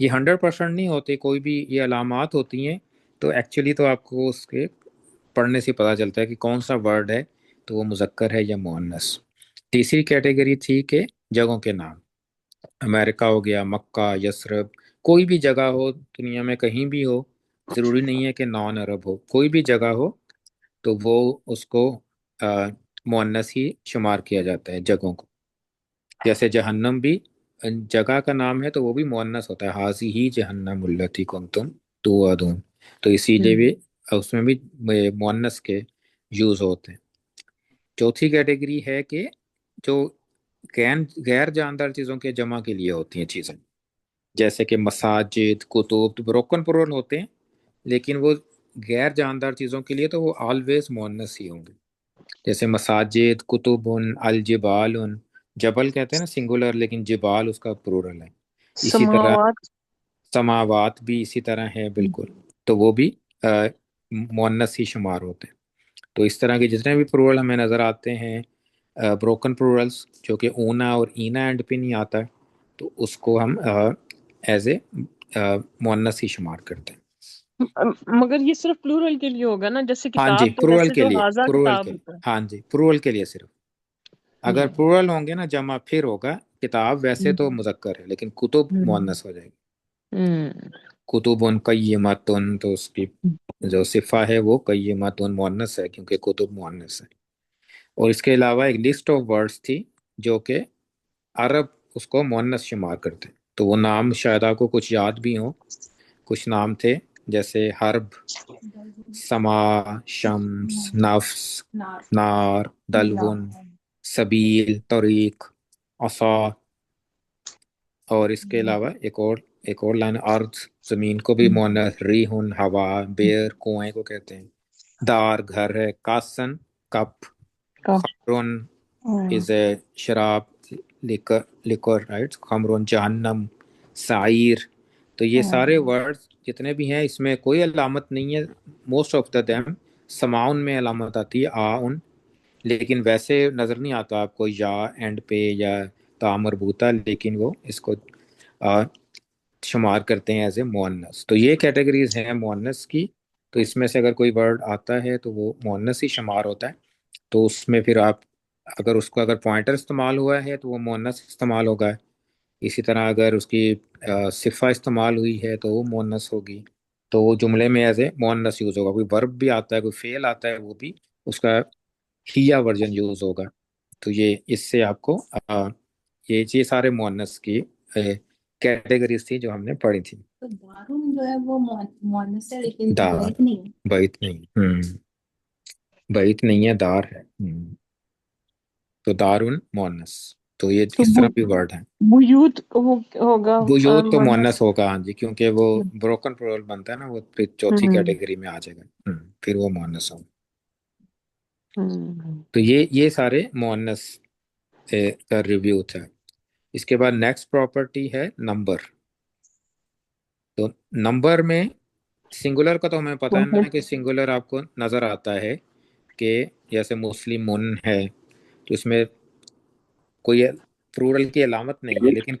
یہ 100% نہیں ہوتے، کوئی بھی یہ علامات ہوتی ہیں، تو ایکچولی تو آپ کو اس کے پڑھنے سے پتہ چلتا ہے کہ کون سا ورڈ ہے تو وہ مذکر ہے یا مؤنث۔ تیسری کیٹیگری تھی کہ جگہوں کے نام، امریکہ ہو گیا، مکہ، یثرب، کوئی بھی جگہ ہو دنیا میں کہیں بھی ہو، ضروری نہیں ہے کہ نان عرب ہو، کوئی بھی جگہ ہو تو وہ اس کو مؤنث ہی شمار کیا جاتا ہے جگہوں کو۔ جیسے جہنم بھی جگہ کا نام ہے تو وہ بھی مؤنث ہوتا ہے، حاضی ہی جہنم التی کنتم توعدون، تو اسی لیے بھی اس میں بھی مؤنث کے یوز ہوتے ہیں۔ چوتھی کیٹیگری ہے کہ جو غیر جاندار چیزوں کے جمع کے لیے ہوتی ہیں چیزیں، جیسے کہ مساجد، کتب، بروکن پرول ہوتے ہیں، لیکن وہ غیر جاندار چیزوں کے لیے تو وہ آلویز مؤنث ہی ہوں گے، جیسے مساجد، کتب، الجبال، جبل کہتے ہیں نا سنگولر، لیکن جبال اس کا پلورل ہے۔ اسی طرح سماوات، سماوات بھی اسی طرح ہے بالکل، تو وہ بھی مؤنث ہی شمار ہوتے ہیں۔ تو اس طرح کے جتنے بھی پلورل ہمیں نظر آتے ہیں بروکن پلورلس، جو کہ اونا اور اینا اینڈ پہ نہیں آتا ہے، تو اس کو ہم ایز اے مؤنث ہی شمار کرتے ہیں۔ مگر یہ صرف پلورل کے لیے ہوگا نا، جیسے ہاں کتاب جی، تو پلورل ویسے کے تو لیے، ہاضا پلورل کتاب کے لیے، ہوتا ہاں جی، پلورل کے لیے صرف۔ اگر ہے۔ پلورل ہوں گے نا جمع پھر ہوگا، کتاب ویسے تو مذکر ہے لیکن کتب مؤنث ہو جائے گی۔ کتب قیمت، تو اس کی جو صفہ ہے وہ قیمت مؤنث ہے کیونکہ کتب مؤنث ہے۔ اور اس کے علاوہ ایک لسٹ آف ورڈز تھی جو کہ عرب اس کو مؤنث شمار کرتے ہیں، تو وہ نام شاید آپ کو کچھ یاد بھی ہوں۔ کچھ نام تھے جیسے حرب، سما، شمس، نفس، نار، دلون، سبیل، طریق، عصا، اور اس کے علاوہ ایک اور لائن ارض، زمین کو بھی مؤنث، ریحن، ہوا، بیر، کنویں کو کہتے ہیں، دار گھر ہے، کاسن کپ، خمرن از اے شراب، لکور رائٹ، خمرن جہنم، سعیر، تو یہ سارے ورڈ جتنے بھی ہیں اس میں کوئی علامت نہیں ہے، موسٹ آف دا دیم سماؤن میں علامت آتی ہے آن، لیکن ویسے نظر نہیں آتا آپ کو یا اینڈ پہ یا تا مربوطہ، لیکن وہ اس کو شمار کرتے ہیں ایز اے مؤنث۔ تو یہ کیٹیگریز ہیں مؤنث کی، تو اس میں سے اگر کوئی ورڈ آتا ہے تو وہ مؤنث ہی شمار ہوتا ہے، تو اس میں پھر آپ اگر اس کو اگر پوائنٹر استعمال ہوا ہے تو وہ مؤنث استعمال ہوگا، اسی طرح اگر اس کی صفہ استعمال ہوئی ہے تو وہ مؤنث ہوگی، تو وہ جملے میں ایز اے مؤنث یوز ہوگا۔ کوئی ورب بھی آتا ہے، کوئی فعل آتا ہے، وہ بھی اس کا ہیا ورژن یوز ہوگا۔ تو یہ اس سے آپ کو یہ سارے مؤنث کی کیٹیگریز تھی جو ہم نے پڑھی تھی۔ تو دارن جو ہے وہ مؤنث ہے لیکن دار، بیت نہیں ہے۔ بیت نہیں، بیت نہیں ہے، دار ہے، تو دارن مؤنث، تو یہ تو اس طرح بھی ورڈ ہیں۔ بیوت ہوگا بیوت تو مؤنث۔ مؤنث ہوگا، ہاں جی، کیونکہ وہ بروکن پلورل بنتا ہے نا، وہ پھر چوتھی کیٹیگری میں آ جائے گا، پھر وہ مؤنث ہوگا۔ تو یہ سارے مؤنث کا ریویو تھا۔ اس کے بعد نیکسٹ پراپرٹی ہے نمبر۔ تو نمبر میں سنگولر کا تو ہمیں پتہ ہے نا کہ سنگولر آپ کو نظر آتا ہے کہ جیسے مسلمون ہے تو اس میں کوئی پلورل کی علامت نہیں ہے، لیکن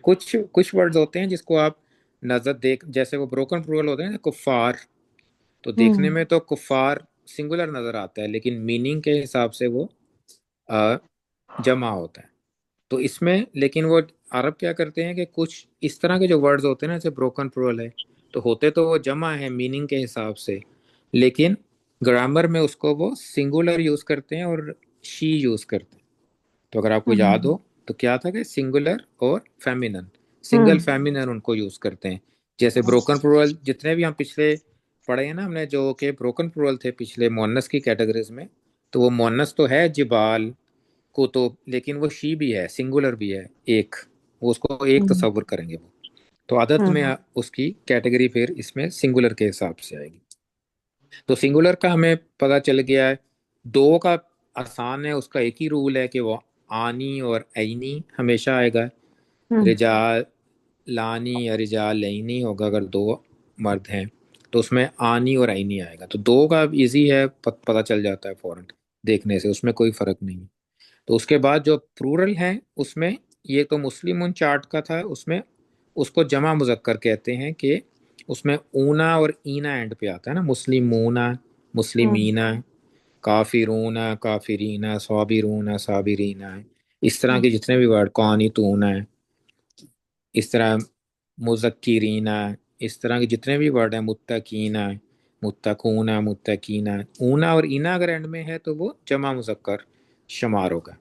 کچھ ورڈز ہوتے ہیں جس کو آپ نظر دیکھ، جیسے وہ بروکن پلورل ہوتے ہیں نا، کفار، تو دیکھنے میں تو کفار سنگولر نظر آتا ہے لیکن میننگ کے حساب سے وہ جمع ہوتا ہے۔ تو اس میں لیکن وہ عرب کیا کرتے ہیں کہ کچھ اس طرح کے جو ورڈز ہوتے ہیں نا، جیسے بروکن پلورل ہے تو ہوتے تو وہ جمع ہے میننگ کے حساب سے، لیکن گرامر میں اس کو وہ سنگولر یوز کرتے ہیں اور شی یوز کرتے ہیں۔ تو اگر آپ کو یاد ہو تو کیا تھا کہ سنگولر اور فیمینن، سنگل فیمینن ان کو یوز کرتے ہیں۔ جیسے بروکن پلورل جتنے بھی ہم پچھلے پڑھے ہیں نا ہم نے، جو کہ بروکن پلورل تھے پچھلے مؤنث کی کیٹیگریز میں، تو وہ مؤنث تو ہے جبال، کتب، لیکن وہ شی بھی ہے، سنگولر بھی ہے، ایک، وہ اس کو ایک تصور کریں گے وہ، تو عدد میں اس کی کیٹیگری پھر اس میں سنگولر کے حساب سے آئے گی۔ تو سنگولر کا ہمیں پتہ چل گیا ہے، دو کا آسان ہے، اس کا ایک ہی رول ہے کہ وہ آنی اور عینی ہمیشہ آئے گا، رجال لانی یا رجال لینی ہوگا اگر دو مرد ہیں، تو اس میں آنی اور عینی آئے گا۔ تو دو کا ایزی ہے، پتہ چل جاتا ہے فوراً دیکھنے سے، اس میں کوئی فرق نہیں ہے۔ تو اس کے بعد جو پلورل ہیں اس میں یہ تو مسلم چارٹ کا تھا، اس میں اس کو جمع مذکر کہتے ہیں کہ اس میں اونا اور اینا اینڈ پہ آتا ہے نا، مسلمونا، مسلمینا، کافرونا، کافرینا، صابرونا، صابرینا، اس طرح کے جتنے بھی ورڈ، قانتونا، اس طرح مذکرینہ، اس طرح کے جتنے بھی ورڈ ہیں، متقینہ، متقونہ، متقینہ، اونا اور اینا اگر اینڈ میں ہے تو وہ جمع مذکر شمار ہوگا۔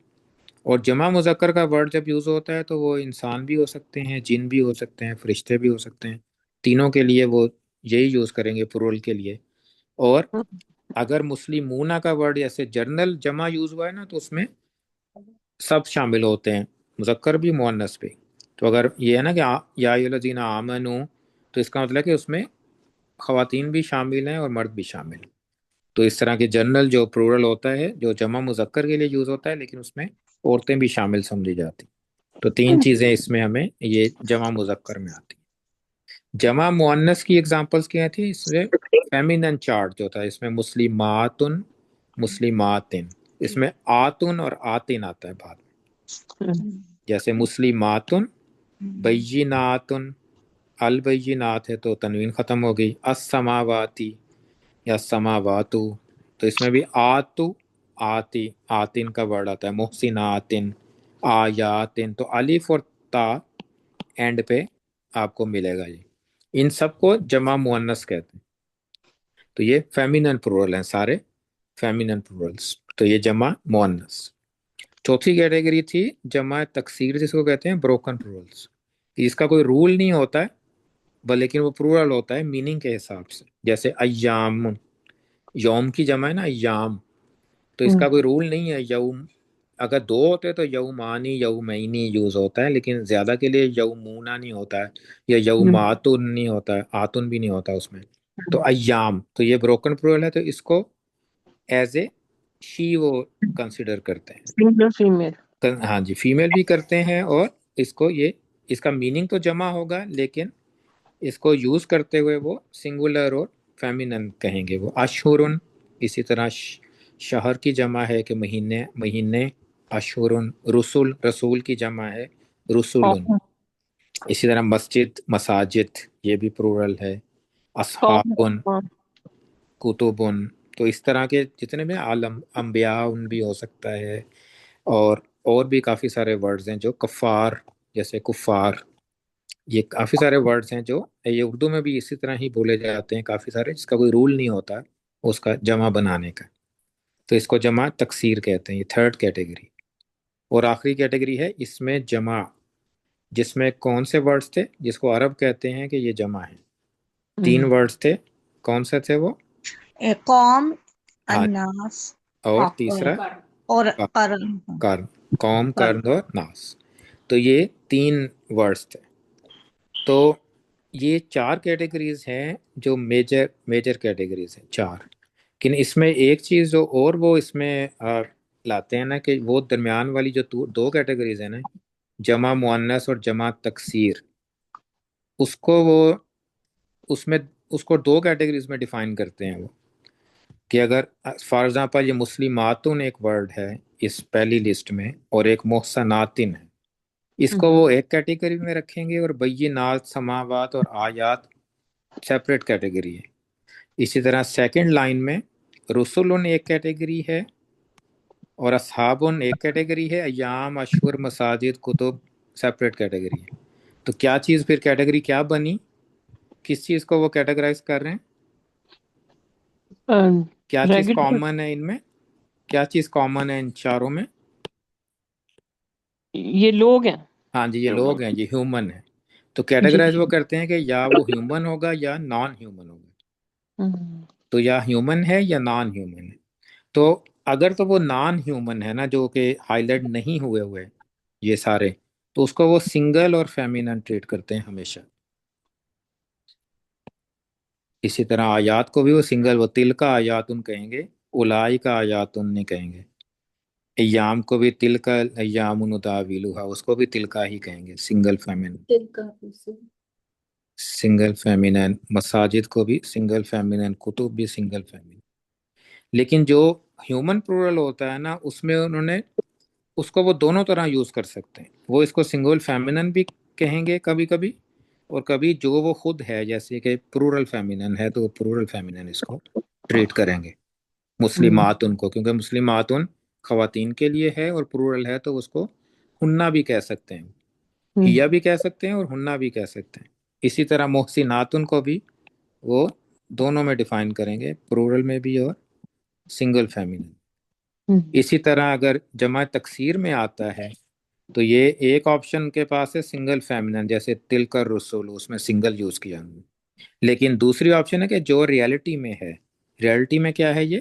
اور جمع مذکر کا ورڈ جب یوز ہوتا ہے تو وہ انسان بھی ہو سکتے ہیں، جن بھی ہو سکتے ہیں، فرشتے بھی ہو سکتے ہیں، تینوں کے لیے وہ یہی یوز کریں گے پرول کے لیے۔ اور اگر مسلمونہ کا ورڈ جیسے جرنل جمع یوز ہوا ہے نا تو اس میں سب شامل ہوتے ہیں، مذکر بھی مؤنث بھی۔ تو اگر یہ ہے نا کہ یا ایھا الذین آمنو، تو اس کا مطلب ہے کہ اس میں خواتین بھی شامل ہیں اور مرد بھی شامل ہیں۔ تو اس طرح کے جنرل جو پلورل ہوتا ہے جو جمع مذکر کے لیے یوز ہوتا ہے لیکن اس میں عورتیں بھی شامل سمجھی جاتی۔ تو تین چیزیں اس میں ہمیں یہ جمع مذکر میں آتی ہیں۔ جمع مؤنث کی ایگزامپلس کیا تھی؟ اس میں فیمینن چارٹ جو تھا، اس میں مسلماتن، مسلماتن، اس میں آتن اور آتن آتا ہے بعد میں، جیسے مسلماتن، بیناتن، البینات ہے تو تنوین ختم ہو گئی، السماواتی یا سماواتو، تو اس میں بھی آتو، آتی، آتن کا ورڈ آتا ہے، محسناتن، آیاتن، تو الف اور تا اینڈ پہ آپ کو ملے گا۔ یہ ان سب کو جمع مؤنث کہتے ہیں۔ تو یہ فیمینن پلورل ہیں سارے، فیمینن پلورلس، تو یہ جمع مؤنث۔ چوتھی کیٹیگری تھی جمع تکسیر، جس کو کہتے ہیں بروکن پلورلس۔ اس کا کوئی رول نہیں ہوتا ہے لیکن وہ پلورل ہوتا ہے میننگ کے حساب سے، جیسے ایام، یوم کی جمع ہے نا ایام، تو اس کا کوئی رول نہیں ہے یوم، اگر دو ہوتے تو یومانی، یومینی یوز ہوتا ہے، لیکن زیادہ کے لیے یومونا نہیں ہوتا ہے، یا یوماتن نہیں ہوتا ہے، آتن بھی نہیں ہوتا اس میں۔ تو ایام، تو یہ بروکن پلورل ہے، تو اس کو ایز اے شی وہ کنسیڈر کرتے ہیں، فیمیل۔ ہاں جی، فیمیل بھی کرتے ہیں، اور اس کو یہ اس کا میننگ تو جمع ہوگا لیکن اس کو یوز کرتے ہوئے وہ سنگولر اور فیمینن کہیں گے۔ وہ اشہرن، اسی طرح شہر کی جمع ہے کہ مہینے، مہینے، اشہرن، رسول، رسول کی جمع ہے رسولن، اسی طرح مسجد، مساجد، یہ بھی پلورل ہے، اصحابن، کتبن، تو اس طرح کے جتنے بھی عالم، انبیاء ان بھی ہو سکتا ہے، اور بھی کافی سارے ورڈز ہیں جو کفار، جیسے کفار، یہ کافی سارے ورڈز ہیں جو یہ اردو میں بھی اسی طرح ہی بولے جاتے ہیں، کافی سارے جس کا کوئی رول نہیں ہوتا اس کا جمع بنانے کا، تو اس کو جمع تکسیر کہتے ہیں۔ یہ تھرڈ کیٹیگری۔ اور آخری کیٹیگری ہے اس میں جمع، جس میں کون سے ورڈز تھے جس کو عرب کہتے ہیں کہ یہ جمع ہے؟ تین ورڈز تھے، کون سے تھے وہ؟ قوم، ہاں، الناس، اور تیسرا اور قرن۔ قرن، قوم، قرن اور ناس، تو یہ تین ورڈز تھے۔ تو یہ چار کیٹیگریز ہیں جو میجر کیٹیگریز ہیں، چار۔ لیکن اس میں ایک چیز جو اور وہ اس میں لاتے ہیں نا کہ وہ درمیان والی جو دو کیٹیگریز ہیں نا، جمع مؤنث اور جمع تکسیر، اس کو وہ اس کو دو کیٹیگریز میں ڈیفائن کرتے ہیں وہ، کہ اگر فار ایگزامپل یہ مسلماتن ایک ورڈ ہے اس پہلی لسٹ میں اور ایک محسناتن ہے، اس کو وہ ایک کیٹیگری میں رکھیں گے، اور بینات، سماوات اور آیات سیپریٹ کیٹیگری ہے۔ اسی طرح سیکنڈ لائن میں رسولن ایک کیٹیگری ہے اور اصحابن ایک کیٹیگری ہے، ایام، اشہر، مساجد، کتب سیپریٹ کیٹیگری ہے۔ تو کیا چیز پھر کیٹیگری کیا بنی؟ کس چیز کو وہ کیٹیگرائز کر رہے ہیں؟ کیا چیز کامن ہے ان میں؟ کیا چیز کامن ہے ان چاروں میں؟ یہ لوگ ہیں، ہاں جی، یہ لوگ ہیں، یہ ہیومن ہے۔ تو کیٹیگرائز وہ کرتے ہیں کہ یا وہ ہیومن ہوگا یا نان ہیومن ہوگا، تو یا ہیومن ہے یا نان ہیومن ہے۔ تو اگر تو وہ نان ہیومن ہے نا، جو کہ ہائی لائٹ نہیں ہوئے یہ سارے، تو اس کو وہ سنگل اور فیمینن ٹریٹ کرتے ہیں ہمیشہ۔ اسی طرح آیات کو بھی وہ سنگل، وہ تل کا آیاتن کہیں گے، الائی کا آیاتن نہیں کہیں گے۔ ایام کو بھی تل کا ایام نداولھا، اس کو بھی تل کا ہی کہیں گے، سنگل فیمینن، سنگل فیمینن۔ مساجد کو بھی سنگل فیمینن، کتب بھی سنگل فیمینن۔ لیکن جو ہیومن پلورل ہوتا ہے نا، اس میں انہوں نے اس کو وہ دونوں طرح یوز کر سکتے ہیں، وہ اس کو سنگل فیمینن بھی کہیں گے کبھی کبھی، اور کبھی جو وہ خود ہے، جیسے کہ پلورل فیمینن ہے تو پلورل فیمینن اس کو ٹریٹ کریں گے، مسلمات ان کو، کیونکہ مسلمات ان خواتین کے لیے ہے، اور پلورل ہے تو اس کو ہننا بھی کہہ سکتے ہیں، ہیا بھی کہہ سکتے ہیں اور ہننا بھی کہہ سکتے ہیں۔ اسی طرح محسناتن کو بھی وہ دونوں میں ڈیفائن کریں گے، پلورل میں بھی اور سنگل فیمینن۔ اسی طرح اگر جمع تکسیر میں آتا ہے تو یہ ایک آپشن کے پاس ہے سنگل فیمینن، جیسے تلک الرسول، اس میں سنگل یوز کیا ہم نے، لیکن دوسری آپشن ہے کہ جو ریالٹی میں ہے، ریالٹی میں کیا ہے، یہ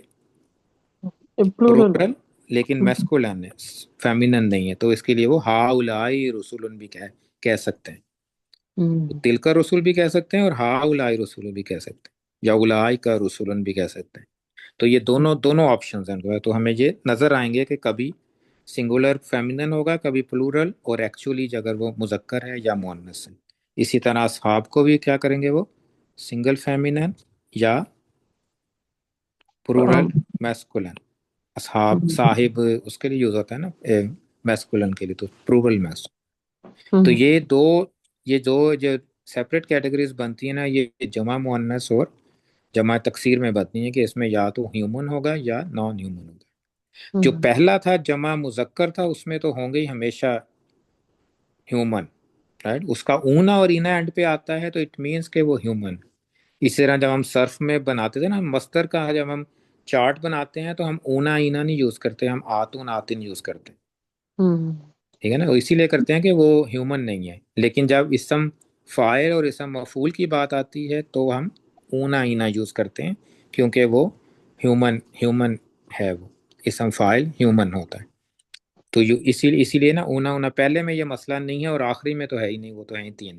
پلورل۔ پلورل لیکن میسکولن ہے، فیمینن نہیں ہے، تو اس کے لیے وہ ہا الائی رسول بھی کہہ سکتے ہیں، تل کا رسول بھی کہہ سکتے ہیں اور ہا الائی رسول بھی کہہ سکتے ہیں، یا الائی کا رسول بھی کہہ سکتے ہیں۔ تو یہ دونوں آپشنز ہیں، تو ہمیں یہ نظر آئیں گے کہ کبھی سنگولر فیمینن ہوگا، کبھی پلورل، اور ایکچولی اگر وہ مذکر ہے یا مؤنث ہے۔ اسی طرح اصحاب کو بھی کیا کریں گے، وہ سنگل فیمینن یا پلورل میسکولن۔ اصحاب، صاحب اس کے لیے یوز ہوتا ہے نا میسکولن کے لیے، تو پلورل میس۔ تو یہ جو سیپریٹ کیٹیگریز بنتی ہیں نا، یہ جمع مؤنث اور جمع تکسیر میں بنتی ہیں کہ اس میں یا تو ہیومن ہوگا یا نان ہیومن ہوگا۔ جو پہلا تھا جمع مذکر تھا، اس میں تو ہوں گے ہی ہمیشہ ہیومن، رائٹ، اس کا اونا اور اینا اینڈ پہ آتا ہے تو اٹ مینس کہ وہ ہیومن۔ اس طرح جب ہم صرف میں بناتے تھے نا، مصدر کا جب ہم چارٹ بناتے ہیں تو ہم اونا اینا نہیں یوز کرتے، ہم آتون آتن یوز کرتے ہیں، ٹھیک ہے نا، اسی لیے کرتے ہیں کہ وہ ہیومن نہیں ہے۔ لیکن جب اسم فاعل اور اسم مفعول کی بات آتی ہے تو ہم اونا اینا یوز کرتے ہیں، کیونکہ وہ ہیومن ہے، وہ اسم فاعل ہیومن ہوتا ہے۔ تو اسی لیے نا اونا پہلے میں یہ مسئلہ نہیں ہے، اور آخری میں تو ہے ہی نہیں، وہ تو ہیں ہی تین۔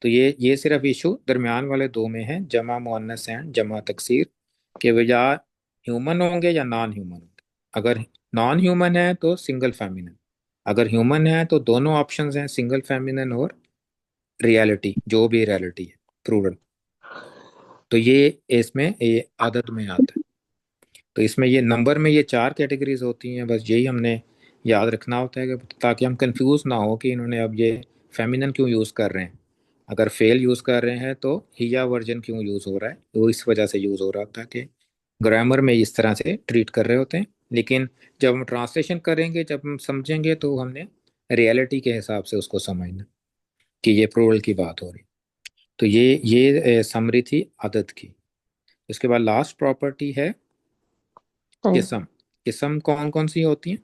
تو یہ صرف ایشو درمیان والے دو میں ہے، جمع مؤنث اینڈ جمع تکسیر، کہ وہ یا ہیومن ہوں گے یا نان ہیومن ہوں گے۔ اگر نان ہیومن ہے تو سنگل فیمینن، اگر ہیومن ہے تو دونوں آپشنز ہیں، سنگل فیمینن اور ریالٹی، جو بھی ریالٹی ہے، پلورل۔ تو یہ اس میں یہ عدد میں آتا ہے۔ تو اس میں یہ نمبر میں یہ 4 کیٹیگریز ہوتی ہیں، بس یہی ہم نے یاد رکھنا ہوتا ہے کہ تاکہ ہم کنفیوز نہ ہو کہ انہوں نے اب یہ فیمینن کیوں یوز کر رہے ہیں، اگر فیل یوز کر رہے ہیں تو ہیا ورژن کیوں یوز ہو رہا ہے، وہ اس وجہ سے یوز ہو رہا ہوتا ہے کہ گرامر میں اس طرح سے ٹریٹ کر رہے ہوتے ہیں، لیکن جب ہم ٹرانسلیشن کریں گے، جب ہم سمجھیں گے تو ہم نے ریالٹی کے حساب سے اس کو سمجھنا کہ یہ پلورل کی بات ہو رہی۔ تو یہ سمری تھی عدد کی۔ اس کے بعد لاسٹ پراپرٹی ہے قسم۔ قسم کون سی ہوتی ہیں؟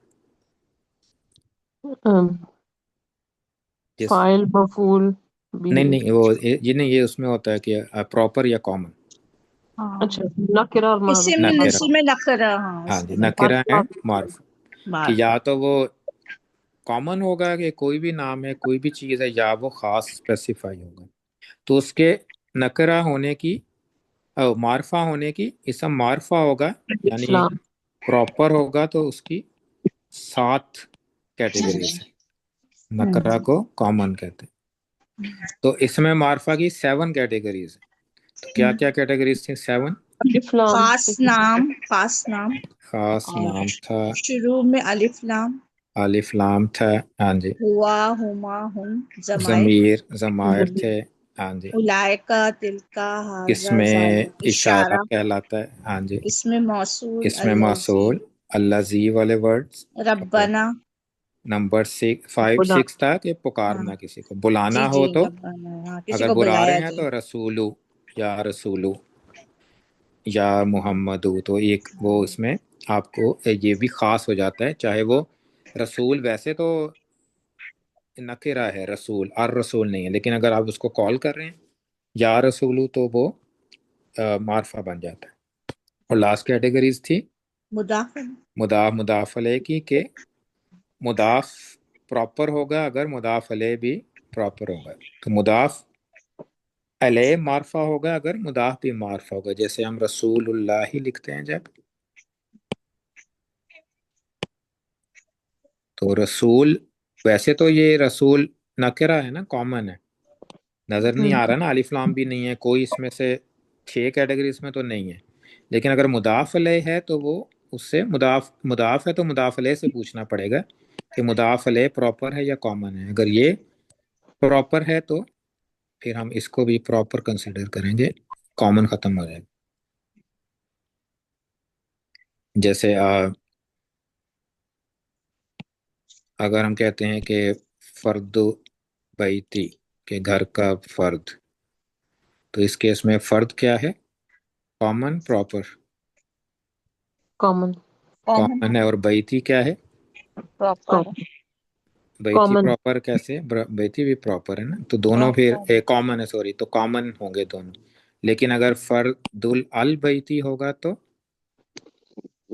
فائل مفعول بھی۔ نہیں وہ یہ اس میں ہوتا ہے کہ پراپر یا کامن۔ ہاں، اچھا، نکرہ اور معروف۔ نکرہ، اسی میں نکرہ، ہاں ہاں اس جی، میں نکرہ اینڈ معروف، کہ معروف۔ یا تو وہ کامن ہوگا کہ کوئی بھی نام ہے، کوئی بھی چیز ہے، یا وہ خاص اسپیسیفائی ہوگا۔ تو اس کے نکرہ ہونے کی، معرفہ ہونے کی، اسم معرفہ ہوگا یعنی اسلام۔ پراپر ہوگا تو اس کی 7 کیٹیگریز ہیں، نکرہ کو کامن کہتے ہیں۔ تو اسم معرفہ کی 7 کیٹیگریز ہیں۔ تو کیا کیٹیگریز تھیں 7؟ الف لام۔ خاص نام خاص اور نام تھا، شروع میں الف لام، الف لام تھا، ہاں جی، ہوا، ہما، ہم، ضمائر، ضمیر، ضمائر تھے، ہاں جی، اولئکا، تلکا، اس ھذا، میں ذالک، اشارہ اشارہ، کہلاتا ہے، ہاں جی، اس میں موصول، اس میں الذی، موصول الذی والے ورڈز۔ ربنا، نمبر 5 خدا۔ 6 تھا کہ ہاں پکارنا کسی کو، بلانا جی ہو تو ربنا، ہاں کسی اگر کو بلا رہے بلایا ہیں جائے۔ تو رسولو، یا رسولو، یا محمدو، تو ایک وہ اس میں آپ کو یہ بھی خاص ہو جاتا ہے، چاہے وہ رسول ویسے تو نکرہ ہے، رسول الرسول نہیں ہے، لیکن اگر آپ اس کو کال کر رہے ہیں یا رسولو تو وہ معرفہ بن جاتا ہے۔ اور لاسٹ کیٹیگریز تھی مضاف، مضاف علیہ کی، کہ مضاف پراپر ہوگا اگر مضاف علیہ بھی پراپر ہوگا، تو مضاف علیہ معرفہ ہوگا اگر مضاف بھی معرفہ ہوگا، جیسے ہم رسول اللہ ہی لکھتے ہیں جب، تو رسول، ویسے تو یہ رسول نکرہ ہے نا، کامن ہے، نظر نہیں آ رہا نا، الف لام بھی نہیں ہے، کوئی اس میں سے 6 کیٹیگریز میں تو نہیں ہے، لیکن اگر مضاف علیہ ہے تو وہ اس سے مضاف ہے تو مضاف علیہ سے پوچھنا پڑے گا کہ مضاف علیہ پراپر ہے یا کامن ہے، اگر یہ پراپر ہے تو پھر ہم اس کو بھی پراپر کنسیڈر کریں گے، کامن ختم ہو جائے گا. جیسے اگر ہم کہتے ہیں کہ فرد بیتی، کہ گھر کا فرد، تو اس کیس میں فرد کیا ہے؟ Common, proper. کامن کامن ہے. اور بیتی کیا ہے؟ پراپر بیتی کامن پراپر کیسے؟ بیتی بھی پراپر ہے نا، تو دونوں پھر کامن ہے، سوری، تو کامن ہوں گے دونوں. لیکن اگر فرد البیتی ہوگا تو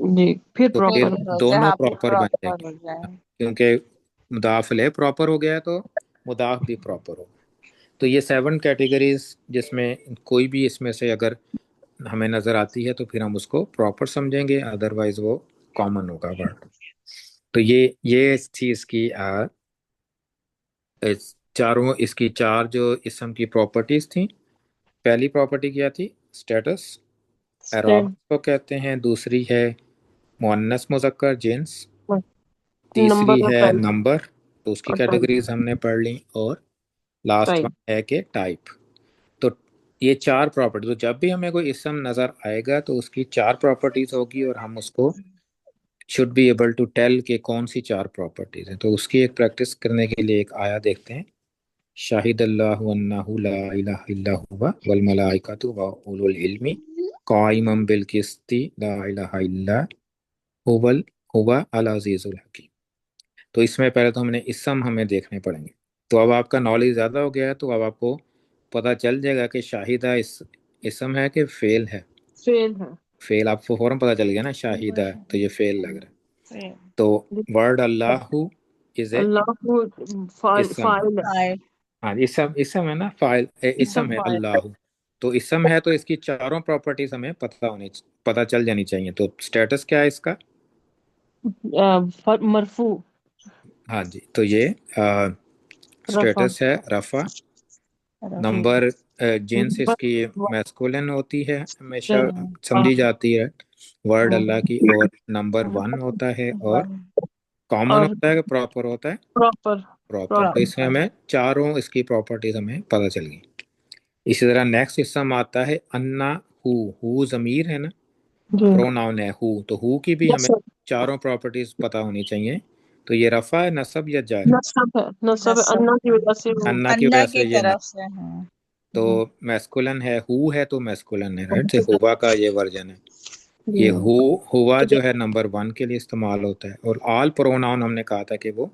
جی پھر پھر پراپر دونوں پراپر بن جائیں ہو گے، جائے. کیونکہ مضاف الیہ پراپر ہو گیا تو مضاف بھی پراپر ہو. تو یہ 7 کیٹیگریز، جس میں کوئی بھی اس میں سے اگر ہمیں نظر آتی ہے تو پھر ہم اس کو پراپر سمجھیں گے، ادروائز وہ کامن ہوگا ورڈ. تو یہ تھی اس کی چاروں، اس کی 4 جو اسم کی پراپرٹیز تھیں. پہلی پراپرٹی کیا تھی؟ اسٹیٹس، اعراب کو کہتے ہیں. دوسری ہے مؤنث مذکر جنس. تیسری نمبر ہے نمبر، تو اس کی اور کیٹیگریز ہم نے پڑھ لی. اور لاسٹ ٹائپ. ون ہے کہ ٹائپ. تو یہ 4 پراپرٹی، تو جب بھی ہمیں کوئی اسم نظر آئے گا تو اس کی 4 پراپرٹیز ہوگی، اور ہم اس کو should be able to tell کہ کون سی 4 پراپرٹیز ہیں. تو اس کی ایک پریکٹس کرنے کے لیے ایک آیا دیکھتے ہیں. شاہد اللہ انہ لا الہ الا ہوا والملائکۃ واولو العلم قائما بالقسط لا الہ الا ہوا العزیز الحکیم. تو اس میں پہلے تو ہمیں دیکھنے پڑیں گے. تو اب آپ کا نالج زیادہ ہو گیا ہے، تو اب آپ کو پتہ چل جائے گا کہ شاہدہ اسم ہے کہ فعل ہے. فیل ہے. فعل آپ کو فوراً پتہ چل گیا نا، شاہدہ تو یہ فعل لگ رہا ہے. تو ورڈ اللہ از اے اللہ فائل اسم. ہے. ہاں اسم ہے نا، فاعل اسم ہے اللہ. تو اسم ہے تو اس کی 4 پراپرٹیز ہمیں پتہ چل جانی چاہیے. تو اسٹیٹس کیا ہے اس کا؟ مرفوع. ہاں جی، تو یہ رفع. اسٹیٹس ہے رفع. نمبر جنس اس کی میسکولن ہوتی ہے، ہمیشہ سمجھی جاتی ہے ورڈ اللہ کی. اور نمبر 1 ہوتا ہے. اور کامن اور ہوتا ہے کہ پراپر ہوتا ہے؟ پراپر. پراپر. تو اس میں ہمیں 4 اس کی پراپرٹیز ہمیں پتہ چل گئی. اسی طرح نیکسٹ اسم آتا ہے انا. ہو ضمیر ہے نا، جی پروناؤن ہے ہو. تو ہو کی بھی ہمیں 4 پراپرٹیز پتہ ہونی چاہیے. تو یہ رفع ہے، نصب یا جر؟ نصب ہے. نصب ہے اللہ کی وجہ سے وہ. انا کی انا وجہ کی سے یہ طرف سے ہاں. تو میسکولن ہے. ہو ہے تو میسکولن ہے، رائٹ. ہوا کا یہ ورژن ہے. یہ ہوا جو ہے نمبر 1 کے لیے استعمال ہوتا ہے. اور آل پروناؤن ہم نے کہا تھا کہ وہ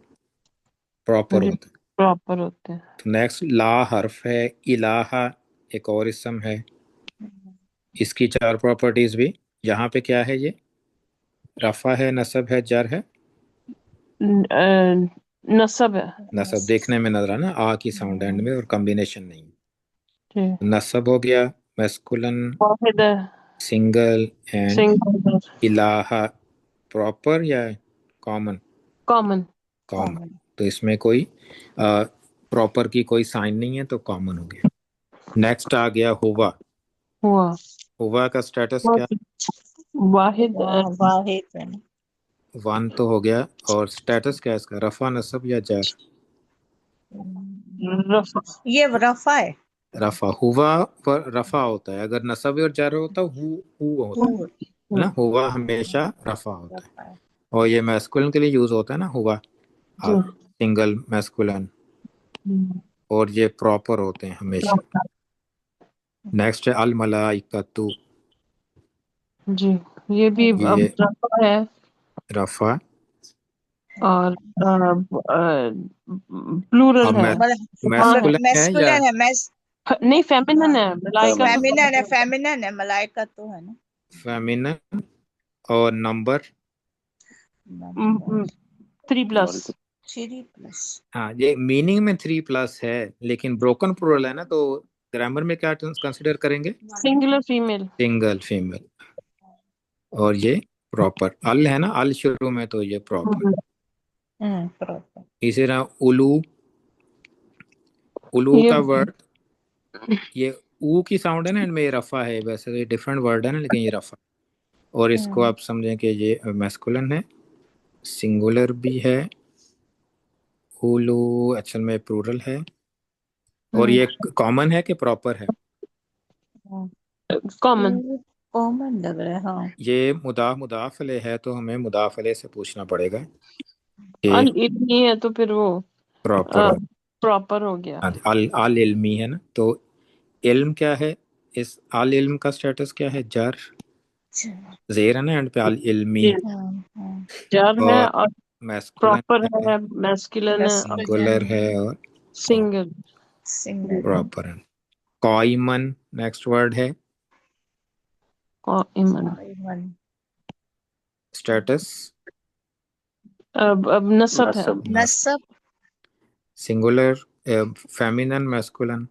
پراپر جی ہوتا ہے. پراپر ہوتے ہیں. تو نیکسٹ لا حرف ہے. الہ ایک اور اسم ہے. اس کی 4 پراپرٹیز بھی یہاں پہ کیا ہے؟ یہ رفع ہے، نصب ہے، جر ہے؟ نصب ہے. نصب دیکھنے میں نظر آنا، کی ساؤنڈ اینڈ میں، اور کمبینیشن نہیں. جی نصب ہو گیا. میسکولن واحد ہے. سنگل. And single. الہ پراپر یا کامن؟ کامن. کامن. تو اس میں کوئی پراپر کی کوئی سائن نہیں ہے، تو کامن ہو گیا. نیکسٹ آ گیا ہوا. ہوا. ہوا کا سٹیٹس کیا؟ واحد. واحد ہے. 1 تو ہو گیا. اور سٹیٹس کیا ہے اس کا؟ رفع، نصب یا جر؟ رفع. یہ رفع ہے. رفع. ہوا پر رفع ہوتا ہے. اگر نصب اور جر ہوتا ہو ہوتا ہے نا. ہوا ہمیشہ رفع ہوتا ہے. اور یہ میسکولن کے لیے یوز ہوتا ہے نا ہوا، سنگل میسکولن. اور یہ پراپر ہوتے ہیں ہمیشہ. نیکسٹ ہے الملائکۃ. جی یہ بھی اب یہ رفع ہے. رفع. اور پلورل اب ہے. میسکولن ہے یا میسکولن ہے. نہیں فیمنن ہے. ملائکہ تو فیمینن ہے. فیمینن ہے. ملائکہ تو ہے نا فیمینن. اور نمبر 3+. 3+. ہاں، یہ میننگ میں 3+ ہے، لیکن بروکن پلورل ہے نا. تو گرامر میں کیا کنسیڈر کریں گے؟ Singular female. Single female. اور یہ پراپر. ال ہے نا، ال شروع میں، تو یہ پراپر. اسی طرح الو یہ کا ورڈ، یہ او کی ساؤنڈ ہے نا، ان میں یہ رفع ہے. ویسے تو یہ ڈفرینٹ ورڈ ہے نا، لیکن یہ رفع. اور اس کو آپ سمجھیں کہ یہ میسکولن ہے، سنگولر بھی ہے. اولو اصل میں پلورل ہے. اور یہ کامن ہے کہ پراپر ہے؟ کامن کامن لگ رہا ہے ہاں. یہ مضاف علیہ ہے تو ہمیں مضاف علیہ سے پوچھنا پڑے گا کہ العلمی ہے تو پھر وہ پراپر پراپر ہو گیا. العلمی ہے نا. تو علم کیا ہے؟ اس العلم کا سٹیٹس کیا ہے؟ جر زیر ہے نا اینڈ پہ العلمی. جر ہے اور اور میسکولن پراپر ہے، ہے، میسکولن ہے اور سنگولر ہے اور سنگل. سنگل پراپر ہے. قائمن نیکسٹ ورڈ ہے. قائمن سٹیٹس اب نصب ہے. نصب singular feminine masculine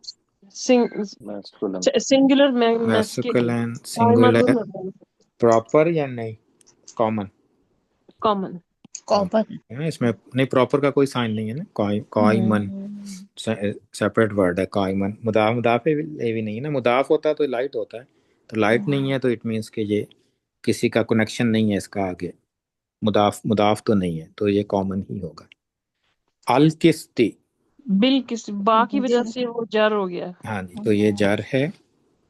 singular masculine. Masculine singular proper یا نہیں کامن؟ کامن. کامن اس میں نہیں پراپر کا کوئی سائن نہیں ہے نا. قائمن سیپریٹ ورڈ ہے. قائمن مضاف بھی نہیں ہے نا. مضاف ہوتا تو لائٹ ہوتا ہے، تو لائٹ نہیں ہے تو اٹ مینس کہ یہ کسی کا کنیکشن نہیں ہے اس کا آگے. مضاف تو نہیں ہے تو یہ کامن ہی ہوگا. القسطی بالکس با کی وجہ سے وہ جر ہو گیا. ہاں جی، تو یہ جر ہے.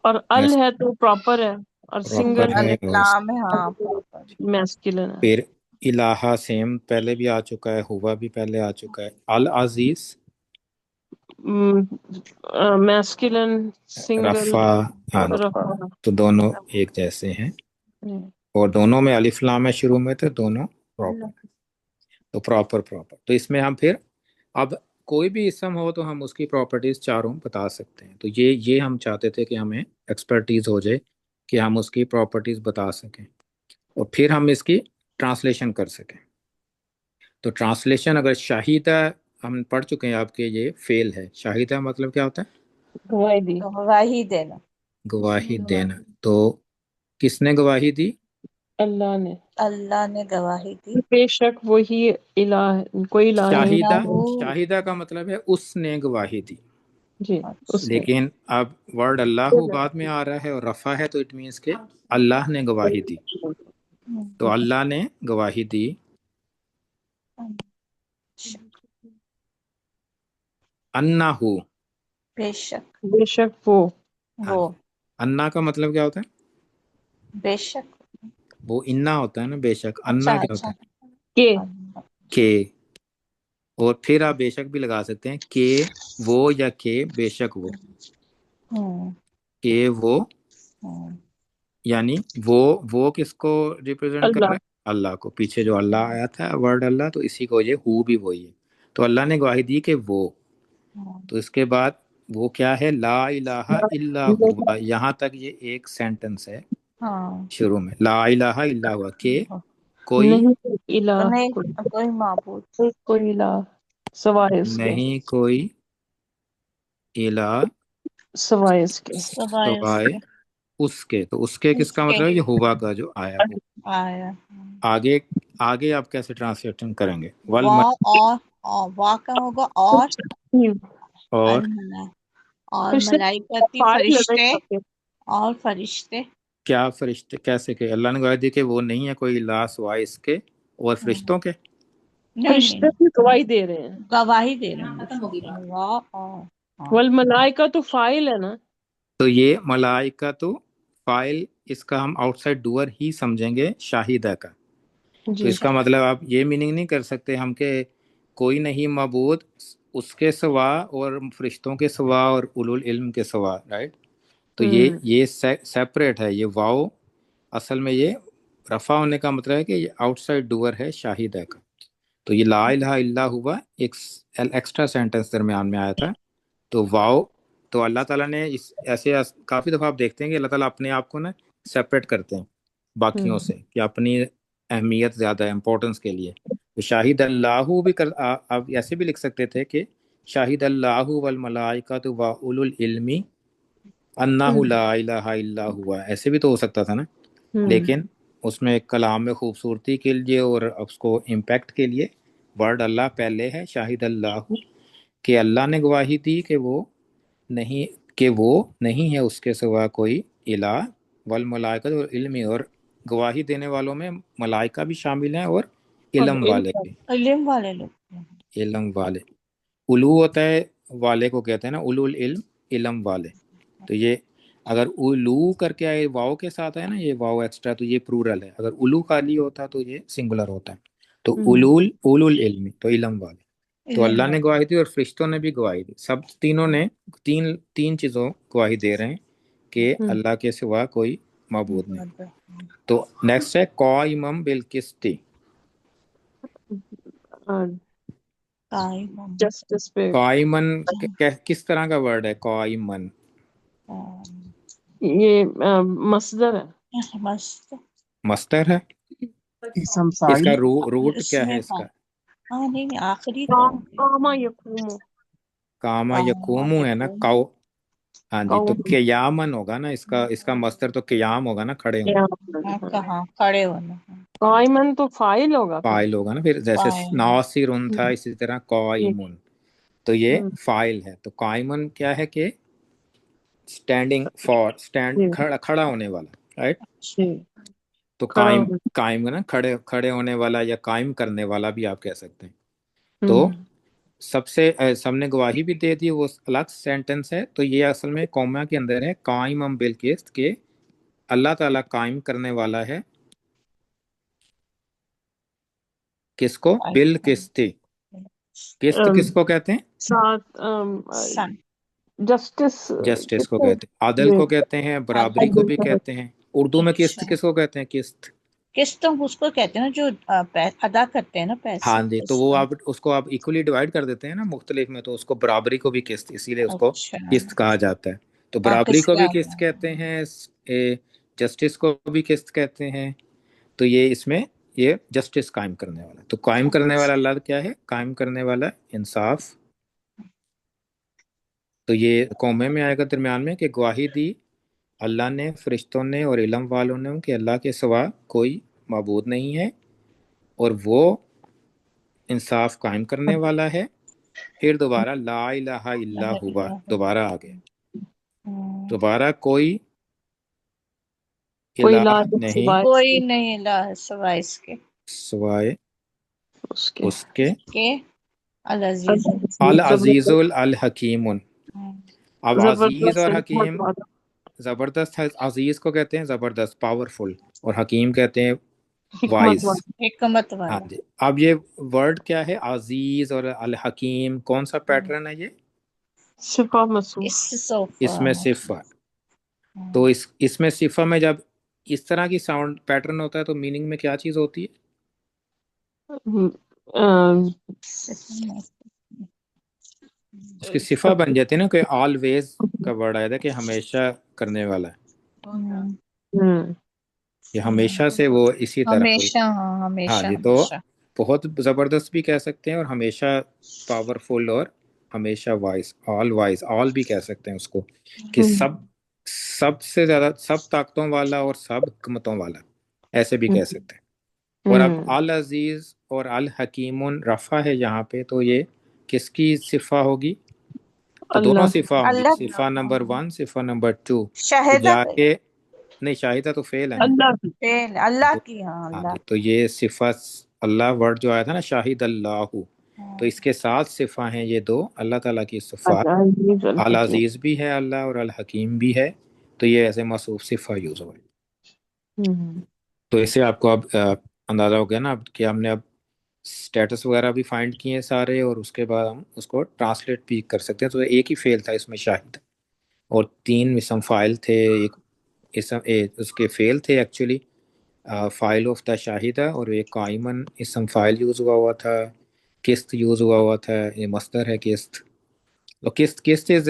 اور ال ہے تو پراپر ہے اور سنگل پراپر ہے اور نام ہے ہاں proper. میسکولن ہے. پھر الہ سیم پہلے بھی آ چکا ہے، ہوا بھی پہلے آ چکا ہے. العزیز میسکولن سنگل رفع ہاں جی، رفع. تو دونوں ایک جیسے ہیں اور دونوں میں الف لام ہے شروع میں، تو دونوں پراپر. تو پراپر تو اس میں ہم پھر اب کوئی بھی اسم ہو تو ہم اس کی پراپرٹیز چاروں بتا سکتے ہیں. تو یہ ہم چاہتے تھے کہ ہمیں ایکسپرٹیز ہو جائے کہ ہم اس کی پراپرٹیز بتا سکیں اور پھر ہم اس کی ٹرانسلیشن کر سکیں. تو ٹرانسلیشن اگر شاہدہ ہم پڑھ چکے ہیں آپ کے، یہ فعل ہے. شاہدہ مطلب کیا ہوتا ہے؟ گواہی دی. گواہی دینا. گواہی دینا. تو کس نے گواہی دی؟ اللہ نے. اللہ نے گواہی دی. بے شک وہی الہ ہے، کوئی الہ نہیں. شاہدہ کا مطلب ہے اس نے گواہی دی. جی اس نے. لیکن اب ورڈ اللہ بعد میں آ رہا ہے اور رفع ہے تو اٹ مینس کہ اللہ نے گواہی دی. تو اللہ نے گواہی دی. انہو بے شک بے شک وہ. وہ. انا کا مطلب کیا ہوتا ہے؟ بے شک وہ انا ہوتا ہے نا، بے شک. انا کیا ہوتا ہے؟ کہ کہ. اور پھر آپ بے شک بھی لگا سکتے ہیں کہ وہ یا کہ بے شک وہ. کہ وہ یعنی وہ کس کو ریپرزینٹ کر رہا ہے؟ اللہ کو. پیچھے جو اللہ آیا تھا ورڈ اللہ، تو اسی کو یہ ہو بھی وہی ہے. تو اللہ نے گواہی دی کہ وہ. تو اس کے بعد وہ کیا ہے؟ لا الہ الا ہوا. یہاں تک یہ ایک سینٹنس ہے شروع میں. لا الہ الا ہوا کہ کوئی نہیں الہ نہیں کوئی معبود کوئی الہ سوائے اس کے. نہیں کوئی الہ سوائے اس کے. سوائے اس کے. تو اس کے کس کا مطلب ہے؟ یہ ہوا کا جو آیا ہو. آیا. آگے آپ کیسے ٹرانسلیشن کریں گے؟ وا کا ہوگا اور اور اور ملائکتی فرشتے اور فرشتے. کیا فرشتے؟ کیسے کہ اللہ نے گواہی دی کہ وہ نہیں ہے کوئی الہ سوائے اس کے اور فرشتوں کے. فرشتے بھی گواہی دے رہے ہیں. گواہی دے رہے ہیں. والملائکہ تو فاعل ہے نا. تو یہ ملائکہ تو فاعل، اس کا ہم آؤٹ سائڈ ڈوئر ہی سمجھیں گے شاہدہ کا. تو اس کا مطلب آپ یہ میننگ نہیں کر سکتے ہم کہ کوئی نہیں معبود اس کے سوا اور فرشتوں کے سوا اور اولو العلم کے سوا، رائٹ. تو یہ سیپریٹ ہے. یہ واو اصل میں یہ رفع ہونے کا مطلب ہے کہ یہ آؤٹ سائڈ ڈوئر ہے شاہدہ کا. تو یہ لا الہ الا ہوا ایک ایکسٹرا سینٹنس درمیان میں آیا تھا. تو واو تو اللہ تعالیٰ نے ایسے کافی دفعہ آپ دیکھتے ہیں کہ اللہ تعالیٰ اپنے آپ کو نا سیپریٹ کرتے ہیں باقیوں سے کہ اپنی اہمیت زیادہ ہے امپورٹنس کے لیے. تو شاہد اللہ بھی آپ ایسے بھی لکھ سکتے تھے کہ شاہد اللہ والملائکۃ واولو العلم انہ لا الہ الا ہوا. ایسے بھی تو ہو سکتا تھا نا. لیکن اس میں کلام میں خوبصورتی کے لیے اور اس کو امپیکٹ کے لیے ورڈ اللہ پہلے ہے. شاہد اللہ کہ اللہ نے گواہی دی کہ وہ نہیں ہے اس کے سوا کوئی الہ. والملائکۃ اور علم، اور گواہی دینے والوں میں ملائکہ بھی شامل ہیں اور علم والے بھی. علم والے لوگ. علم والے. الو ہوتا ہے والے کو کہتے ہیں نا، اولو العلم، علم والے. تو یہ اگر اولو کر کے آئے واؤ کے ساتھ ہے نا، یہ واؤ ایکسٹرا، تو یہ پلورل ہے. اگر اولو خالی ہوتا تو یہ سنگولر ہوتا ہے. تو اولو العلم تو علم والے. تو اللہ نے گواہی دی اور فرشتوں نے بھی گواہی دی. سب تینوں نے تین چیزوں گواہی دے رہے ہیں کہ اللہ کے سوا کوئی معبود نہیں. تو نیکسٹ ہے قائمم بالقسط. جسٹس پہ قائمن کس طرح کا ورڈ ہے؟ قائمن یہ مصدر ہے. مستر ہے. اسم اس کا فاعل. روٹ کیا ہے اس کا؟ نہیں آخری کاما یقوم. کاما یقومو ہے نا، قو. ہاں جی، تو قیامن ہوگا نا اس کا مستر، تو قیام ہوگا نا، کھڑے ہونا. کہاں کھڑے ہونا. قائمن تو فاعل ہوگا. فاعل ہوگا نا، پھر جیسے ناصرن تھا اسی طرح قائمن، تو یہ فاعل ہے. تو قائمن کیا ہے کہ اسٹینڈنگ فار، کھڑا ہونے والا، رائٹ. تو قائم نا کھڑے ہونے والا یا قائم کرنے والا بھی آپ کہہ سکتے ہیں. تو سب نے گواہی بھی دے دی، وہ الگ سینٹنس ہے. تو یہ اصل میں قوما کے اندر ہے قائم بالقسط، کہ اللہ تعالیٰ قائم کرنے والا ہے. کس کو؟ بالقسط. قسط کس کو کہتے ہیں؟ جسٹس کو کہتے ہیں، عدل کو کہتے ہیں، برابری کو بھی کہتے ہیں. اردو میں قسط کس کو کہتے ہیں؟ قسط تو اس کو کہتے ہیں نا جو ادا کرتے ہیں نا پیسے. ہاں جی، تو وہ آپ اس کو آپ ایکولی ڈیوائڈ کر دیتے ہیں نا مختلف میں، تو اس کو برابری کو بھی قسط، اسی لیے اس کو قسط کہا جاتا ہے. تو برابری کو بھی قسط کہتے ہیں، جسٹس کو بھی قسط کہتے ہیں. تو یہ اس میں یہ جسٹس قائم کرنے والا. تو قائم کرنے والا اللہ کیا ہے؟ قائم کرنے والا انصاف. تو یہ قومے میں آئے گا درمیان میں کہ گواہی دی اللہ نے، فرشتوں نے اور علم والوں نے کہ اللہ کے سوا کوئی معبود نہیں ہے اور وہ انصاف قائم کرنے والا ہے. پھر دوبارہ لا الہ الا ہوا دوبارہ آ گیا. دوبارہ کوئی الہ نہیں، کوئی نہیں الہ سوائے اس کے، سوائے اس کے، العزیز العزیز الحکیم. اب عزیز اور حکیم، زبردست ہے. عزیز کو کہتے ہیں زبردست، پاورفل، اور حکیم کہتے ہیں وائز. حکمت ہاں والا. جی. اب یہ ورڈ کیا ہے؟ عزیز اور الحکیم، کون سا پیٹرن ہے یہ؟ صفہ موصوف. اس میں صفہ. تو اس میں صفہ میں جب اس طرح کی ساؤنڈ پیٹرن ہوتا ہے تو میننگ میں کیا چیز ہوتی ہے؟ اس کی صفہ بن جاتی ہے نا، کہ آلویز کا ورڈ آیا تھا کہ ہمیشہ کرنے والا ہے، یہ ہمیشہ سے وہ اسی طرح کوئی. ہاں جی، تو بہت زبردست بھی کہہ سکتے ہیں، اور ہمیشہ پاورفل، اور ہمیشہ وائز، آل وائز، آل بھی کہہ سکتے ہیں اس کو، کہ سب سے زیادہ، سب طاقتوں والا اور سب حکمتوں والا، ایسے بھی کہہ سکتے ہیں. اور اب العزیز اور الحکیم رفع ہے یہاں پہ، تو یہ کس کی صفہ ہوگی؟ تو دونوں صفہ ہوں گی، صفہ نمبر 1، صفہ نمبر 2. جا کے نہیں، شاہدہ تو فعل ہے نا، اللہ کی. ہاں جی. تو یہ صفہ اللہ ورڈ جو آیا تھا نا، شاہد اللہ، تو اس کے ساتھ صفہ ہیں یہ دو اللہ تعالیٰ کی صفات. العزیز بھی ہے اللہ اور الحکیم بھی ہے، تو یہ ایسے موصوف صفہ یوز ہوئے. تو اس سے آپ کو اب اندازہ ہو گیا نا اب کہ ہم نے اب اسٹیٹس وغیرہ بھی فائنڈ کیے سارے، اور اس کے بعد ہم اس کو ٹرانسلیٹ بھی کر سکتے ہیں. تو ایک ہی فعل تھا اس میں شاہد، اور 3 اسم فاعل تھے. ایک اسم اس کے فعل تھے ایکچولی، فاعل آف دا شاہدہ، اور ایک قائمن اسم فاعل یوز ہوا تھا. قسط یوز ہوا تھا، یہ مصدر ہے قسط. اور قسط از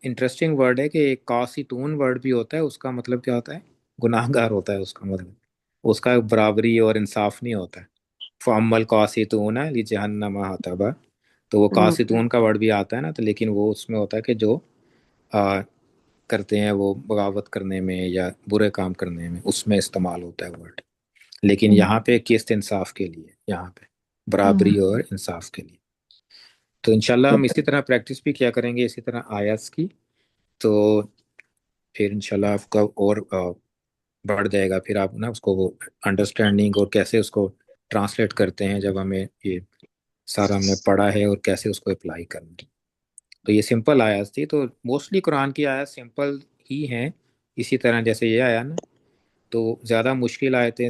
انٹرسٹنگ ورڈ ہے، کہ ایک قاسطون ورڈ بھی ہوتا ہے، اس کا مطلب کیا ہوتا ہے؟ گناہ گار ہوتا ہے اس کا مطلب، اس کا برابری اور انصاف نہیں ہوتا ہے. فَأَمَّا الْقَاسِطُونَ لِجَهَنَّمَ حَطَبًا، تو وہ قاسطون کا ورڈ بھی آتا ہے نا، تو لیکن وہ اس میں ہوتا ہے کہ جو کرتے ہیں وہ بغاوت کرنے میں یا برے کام کرنے میں، اس میں استعمال ہوتا ہے ورڈ. لیکن یہاں پہ قسط انصاف کے لیے، یہاں پہ برابری اور انصاف کے لیے. تو انشاءاللہ ہم اسی طرح پریکٹس بھی کیا کریں گے، اسی طرح آیاتس کی، تو پھر انشاءاللہ آپ کا اور بڑھ جائے گا. پھر آپ نا اس کو وہ انڈرسٹینڈنگ اور کیسے اس کو ٹرانسلیٹ کرتے ہیں، جب ہمیں یہ سارا ہم نے پڑھا ہے، اور کیسے اس کو اپلائی کرنا ہے. تو یہ سمپل آیات تھی. تو موسٹلی قرآن کی آیات سمپل ہی ہیں، اسی طرح جیسے یہ آیا نا. تو زیادہ مشکل آیتیں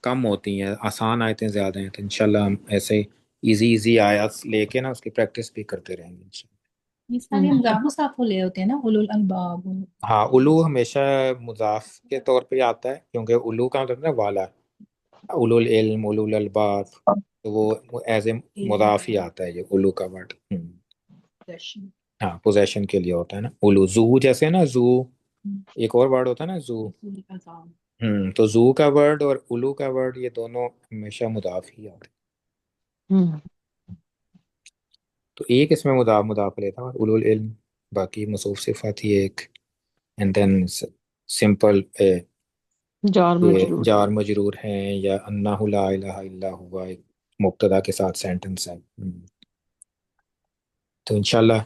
کم ہوتی ہیں، آسان آیتیں زیادہ ہیں. تو انشاءاللہ ہم ایسے ایزی آیات لے کے نا اس کی پریکٹس بھی کرتے رہیں گے انشاءاللہ. یہ سارے مضاف مصاف لے ہوتے ہیں نا، اولو الالباب. ہاں، الو ہمیشہ مضاف کے طور پہ آتا ہے، کیونکہ الو کا مطلب نا والا، اولو العلم، اولو الالباب، تو وہ ایز اے مضاف ہی آتا ہے یہ الو کا ورڈ. ہاں، پوزیشن کے لیے ہوتا ہے نا الو. زو جیسے نا، زو ایک اور ورڈ ہوتا ہے نا زو. تو زو کا ورڈ اور الو کا ورڈ یہ دونوں ہمیشہ مضاف ہی آتے ہیں. تو ایک اس میں مضاف لیتا ہے اولو العلم، باقی موصوف صفات ہی ایک. اینڈ دین سمپل جار مجرور ہیں، یا انہ لا الہ الا ہوا ایک مبتدا کے ساتھ سینٹنس ہے. تو انشاءاللہ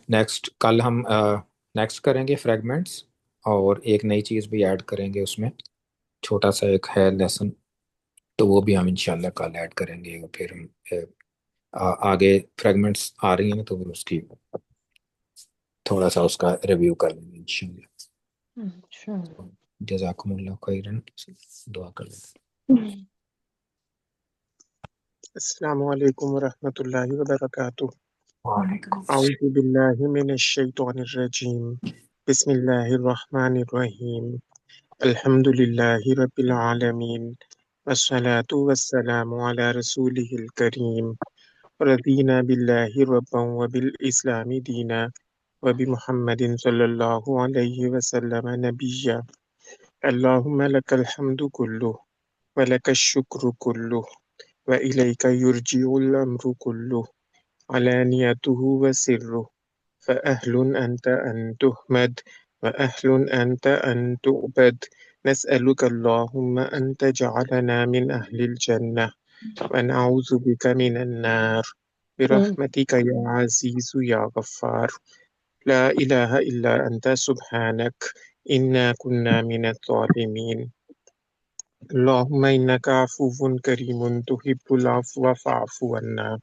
کل ہم نیکسٹ کریں گے فریگمنٹس، اور ایک نئی چیز بھی ایڈ کریں گے اس میں، چھوٹا سا ایک ہے لیسن، تو وہ بھی ہم انشاءاللہ کل ایڈ کریں گے. اور پھر ہم آگے فریگمنٹس آ رہی ہیں تو پھر اس کی تھوڑا سا اس کا ریویو کر لیں گے انشاءاللہ. جزاکم اللہ خیرن، دعا کر لیں. السلام علیکم ورحمۃ اللہ وبرکاتہ. وعلیکم اعوذ باللہ من الشیطان الرجیم. بسم اللہ الرحمن الرحیم. الحمد للہ رب العالمین، والصلاة والسلام علی رسولہ الکریم. رضینا باللہ ربا وبالاسلام دینا وبمحمد صلی اللہ علیہ وسلم نبیا. اللہم لک الحمد کلہ ولک الشکر کلہ وإلیک یرجع الامر کلہ علانیته وسره فأهل أنت أن تحمد وأهل أنت أن تعبد. نسألك اللهم أن تجعلنا من أهل الجنة ونعوذ بك من النار برحمتك يا عزيز يا غفار. لا إله إلا أنت سبحانك إنا كنا من الظالمين. اللهم إنك عفو كريم تحب العفو فاعف عنا.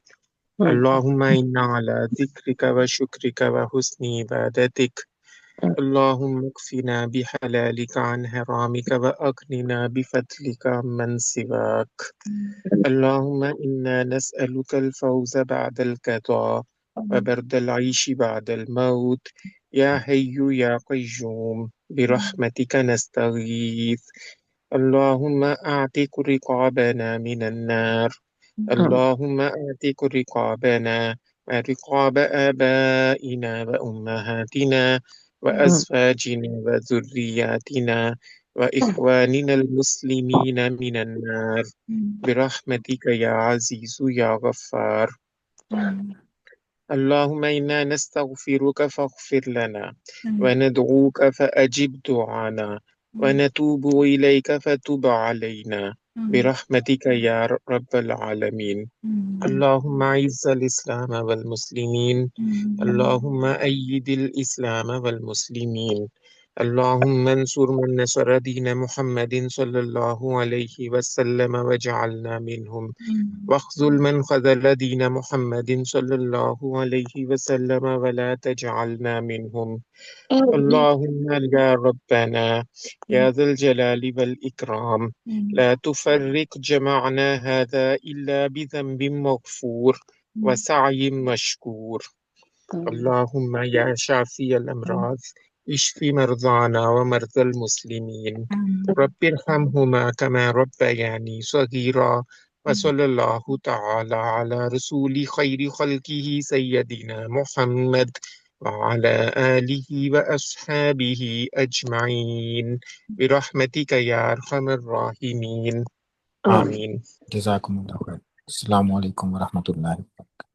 اللهم إنا على ذكرك وشكرك وحسن عبادتك. اللهم اكفنا بحلالك عن حرامك وأغننا بفضلك عمن سواك. اللهم إنا نسألك الفوز بعد القضاء وبرد العيش بعد الموت. يا حي يا قيوم برحمتك نستغيث. اللهم أعتق رقابنا من النار. اللهم أعتق رقابنا ورقاب آبائنا وأمهاتنا وأزواجنا وذرياتنا وإخواننا المسلمين من النار برحمتك يا عزيز يا غفار. اللهم إنا نستغفرك فاغفر لنا وندعوك فأجب دعانا ونتوب إليك فتب علينا برحمتك يا رب العالمين. اللهم أعز الإسلام والمسلمين. اللهم أيد الإسلام والمسلمين. اللهم انصر من نصر دين محمد صلى الله عليه وسلم واجعلنا منهم، واخذل من خذل دين محمد صلى الله عليه وسلم ولا تجعلنا منهم. اللهم يا ربنا يا ذا الجلال والإكرام لا تفرق جمعنا هذا إلا بذنب مغفور وسعي مشكور. اللهم يا شافي الأمراض اشف مرضانا ومرضى المسلمين. رب ارحمهما كما ربياني صغيرا. وصلى الله تعالى على رسول خير خلقه سيدنا محمد وعلى آله وأصحابه أجمعين برحمتك يا أرحم الراحمين. آمين. جزاکم اللہ خیر. السلام علیکم ورحمۃ اللہ وبرکاتہ.